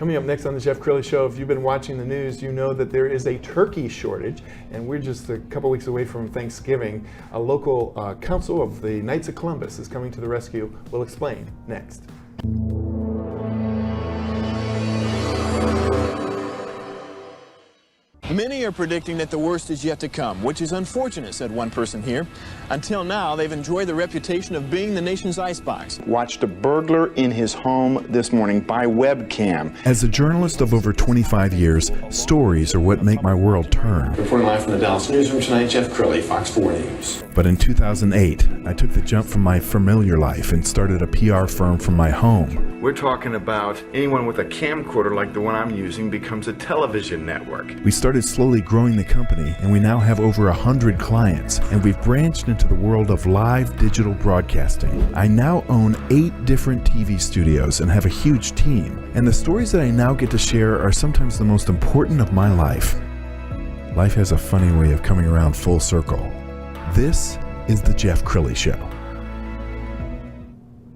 Coming up next on the Jeff Crilley Show, if you've been watching the news, you know that there is a turkey shortage, and we're just a couple weeks away from Thanksgiving. A local council of the Knights of Columbus is coming to the rescue. We'll explain next. Many are predicting that the worst is yet to come, which is unfortunate, said one person here. Until now, they've enjoyed the reputation of being the nation's icebox. Watched a burglar in his home this morning by webcam. As a journalist of over 25 years, stories are what make my world turn. Reporting live from the Dallas newsroom tonight, Jeff Crilley, Fox 4 News. But in 2008, I took the jump from my familiar life and started a PR firm from my home. We're talking about anyone with a camcorder like the one I'm using becomes a television network. We started slowly growing the company, and we now have over 100 clients, and we've branched into the world of live digital broadcasting. I now own 8 different TV studios and have a huge team, and the stories that I now get to share are sometimes the most important of my life. Life has a funny way of coming around full circle. This is the Jeff Crilley Show.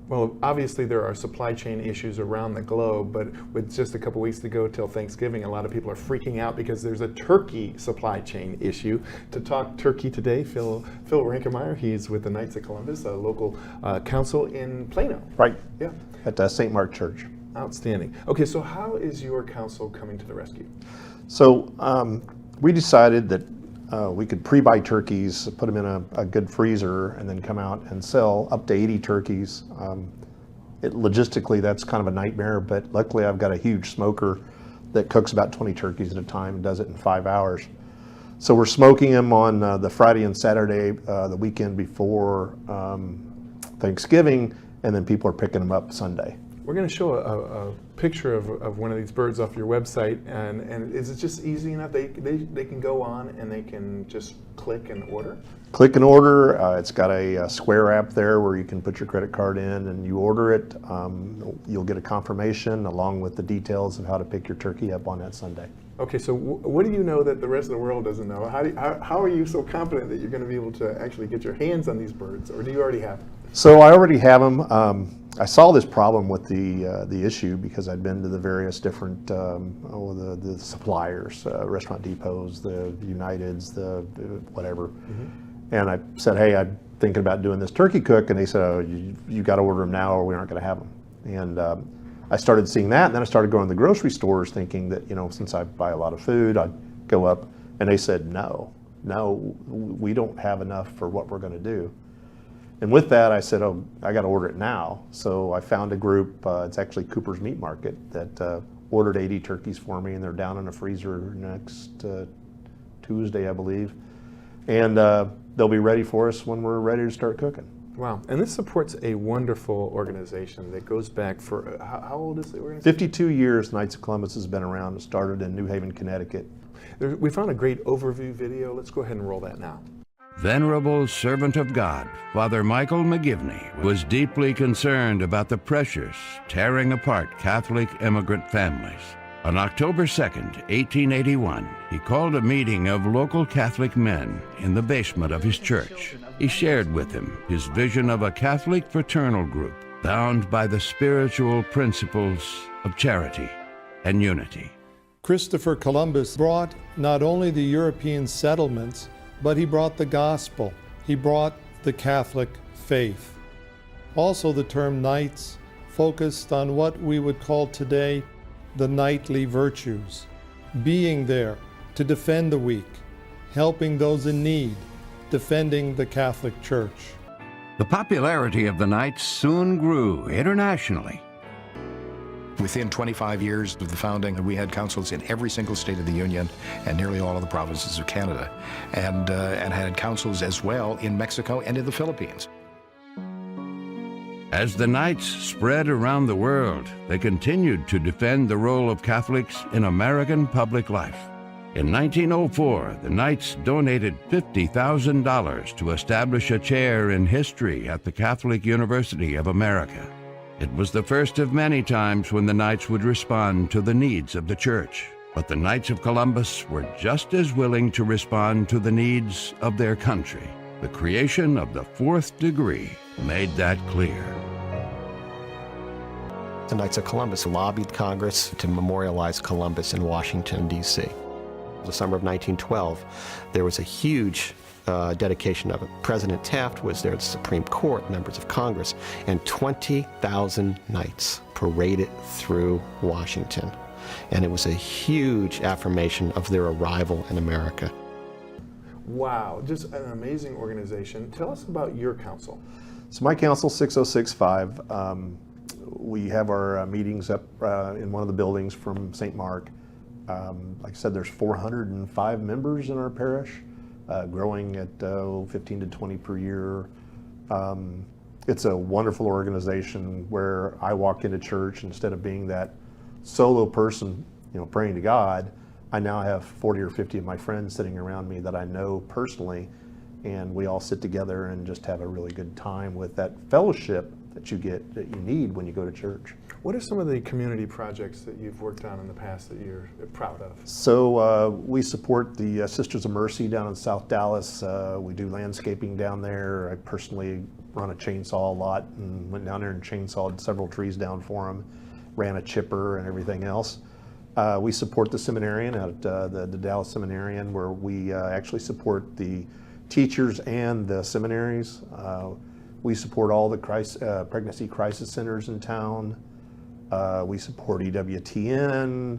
Well, obviously there are supply chain issues around the globe, but with just a couple weeks to go till Thanksgiving, a lot of people are freaking out because there's a turkey supply chain issue. To talk turkey today, Phil Reinkemeyer, he's with the Knights of Columbus, a local council in Plano. Right. Yeah. At St. Mark Church. Outstanding. Okay, so how is your council coming to the rescue? So we decided that we could pre-buy turkeys, put them in a good freezer, and then come out and sell up to 80 turkeys. Logistically, that's kind of a nightmare, but luckily I've got a huge smoker that cooks about 20 turkeys at a time and does it in 5 hours. So we're smoking them on the Friday and Saturday, the weekend before Thanksgiving, and then people are picking them up Sunday. We're going to show a picture of one of these birds off your website, and is it just easy enough? They can go on and they can just click and order? Click and order. It's got a Square app there where you can put your credit card in and you order it. You'll get a confirmation along with the details of how to pick your turkey up on that Sunday. Okay, so what do you know that the rest of the world doesn't know? How are you so confident that you're going to be able to actually get your hands on these birds, or do you already have them? So I already have them. I saw this problem with the issue because I'd been to the various different the suppliers, restaurant depots, the Uniteds, the whatever, and I said, hey, I'm thinking about doing this turkey cook, and they said, oh, you got to order them now or we aren't going to have them. And I started seeing that, and then I started going to the grocery stores thinking that, since I buy a lot of food, I'd go up, and they said, no, we don't have enough for what we're going to do. And with that, I said, oh, I got to order it now. So I found a group, it's actually Cooper's Meat Market, that ordered 80 turkeys for me, and they're down in a freezer next Tuesday, I believe. And they'll be ready for us when we're ready to start cooking. Wow, and this supports a wonderful organization that goes back for, how old is the organization? 52 years Knights of Columbus has been around. It started in New Haven, Connecticut. We found a great overview video. Let's go ahead and roll that now. Venerable servant of God, Father Michael McGivney, was deeply concerned about the pressures tearing apart Catholic immigrant families. On October 2nd, 1881, he called a meeting of local Catholic men in the basement of his church. He shared with them his vision of a Catholic fraternal group bound by the spiritual principles of charity and unity. Christopher Columbus brought not only the European settlements, but he brought the gospel. He brought the Catholic faith. Also, the term knights focused on what we would call today the knightly virtues, being there to defend the weak, helping those in need, defending the Catholic Church. The popularity of the Knights soon grew internationally. Within 25 years of the founding, we had councils in every single state of the Union and nearly all of the provinces of Canada, and had councils as well in Mexico and in the Philippines. As the Knights spread around the world, they continued to defend the role of Catholics in American public life. In 1904, the Knights donated $50,000 to establish a chair in history at the Catholic University of America. It was the first of many times when the Knights would respond to the needs of the Church. But the Knights of Columbus were just as willing to respond to the needs of their country. The creation of the fourth degree made that clear. The Knights of Columbus lobbied Congress to memorialize Columbus in Washington, D.C. The summer of 1912, there was a huge dedication of it. President Taft was there, the Supreme Court, members of Congress, and 20,000 Knights paraded through Washington. And it was a huge affirmation of their arrival in America. Wow, just an amazing organization. Tell us about your council. So my council, 6065, we have our meetings up in one of the buildings from St. Mark. Like I said, there's 405 members in our parish, growing at 15 to 20 per year. It's a wonderful organization where I walk into church, instead of being that solo person, praying to God, I now have 40 or 50 of my friends sitting around me that I know personally, and we all sit together and just have a really good time with that fellowship that you need when you go to church. What are some of the community projects that you've worked on in the past that you're proud of? So we support the Sisters of Mercy down in South Dallas. We do landscaping down there. I personally run a chainsaw a lot and went down there and chainsawed several trees down for them, ran a chipper and everything else. We support the seminarian at the Dallas Seminarian, where we actually support the teachers and the seminaries. We support all the pregnancy crisis centers in town. We support EWTN.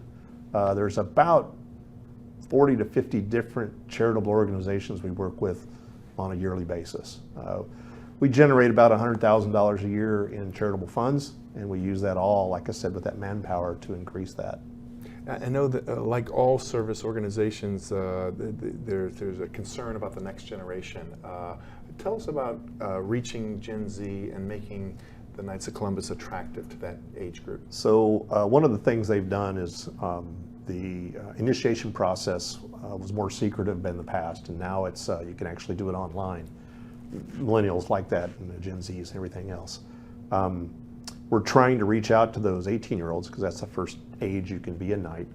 There's about 40 to 50 different charitable organizations we work with on a yearly basis. We generate about $100,000 a year in charitable funds, and we use that all, like I said, with that manpower to increase that. I know that like all service organizations, there's a concern about the next generation. Tell us about reaching Gen Z and making the Knights of Columbus attractive to that age group. So one of the things they've done is the initiation process was more secretive than in the past, and now it's you can actually do it online. Millennials like that, and the Gen Zs and everything else. We're trying to reach out to those 18-year-olds, because that's the first age you can be a Knight,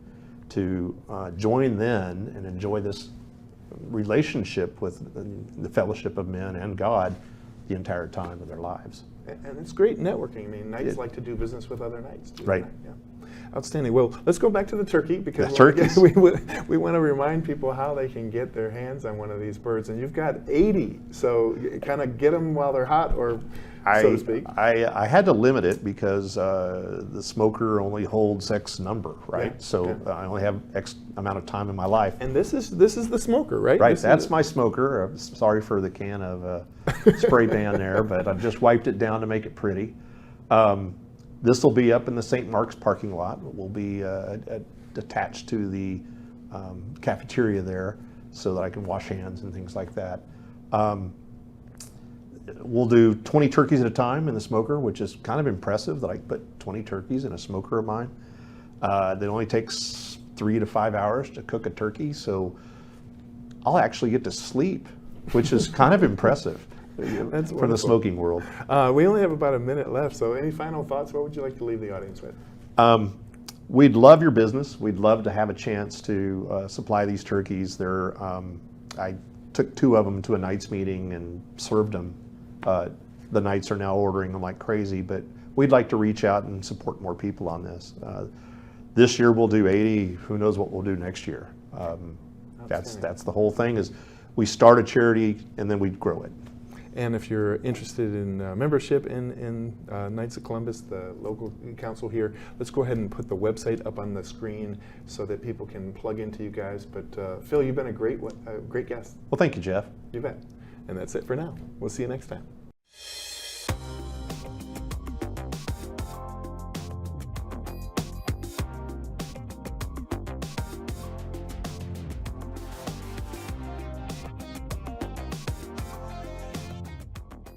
to join then and enjoy this relationship with the fellowship of men and God the entire time of their lives. And it's great networking. I mean, Knights like to do business with other Knights too. Right. Yeah. Outstanding. Well, let's go back to the turkey, because we want to remind people how they can get their hands on one of these birds. And you've got 80, so kind of get them while they're hot, or so to speak. I had to limit it because the smoker only holds X number, right? Yeah. So I only have X amount of time in my life. And this is the smoker, right? Right, that's my smoker. I'm sorry for the can of spray pan there, but I've just wiped it down to make it pretty. This will be up in the St. Mark's parking lot. It will be attached to the cafeteria there, so that I can wash hands and things like that. We'll do 20 turkeys at a time in the smoker, which is kind of impressive that I put 20 turkeys in a smoker of mine. It only takes 3 to 5 hours to cook a turkey, so I'll actually get to sleep, which is kind of impressive. That's from the smoking world. We only have about a minute left, so any final thoughts? What would you like to leave the audience with? We'd love your business. We'd love to have a chance to supply these turkeys. I took 2 of them to a Knights meeting and served them. The Knights are now ordering them like crazy, but we'd like to reach out and support more people on this. This year we'll do 80. Who knows what we'll do next year? That's the whole thing, is we start a charity and then we grow it. And if you're interested in membership in Knights of Columbus, the local council here, let's go ahead and put the website up on the screen so that people can plug into you guys. But Phil, you've been a great guest. Well, thank you, Jeff. You bet. And that's it for now. We'll see you next time.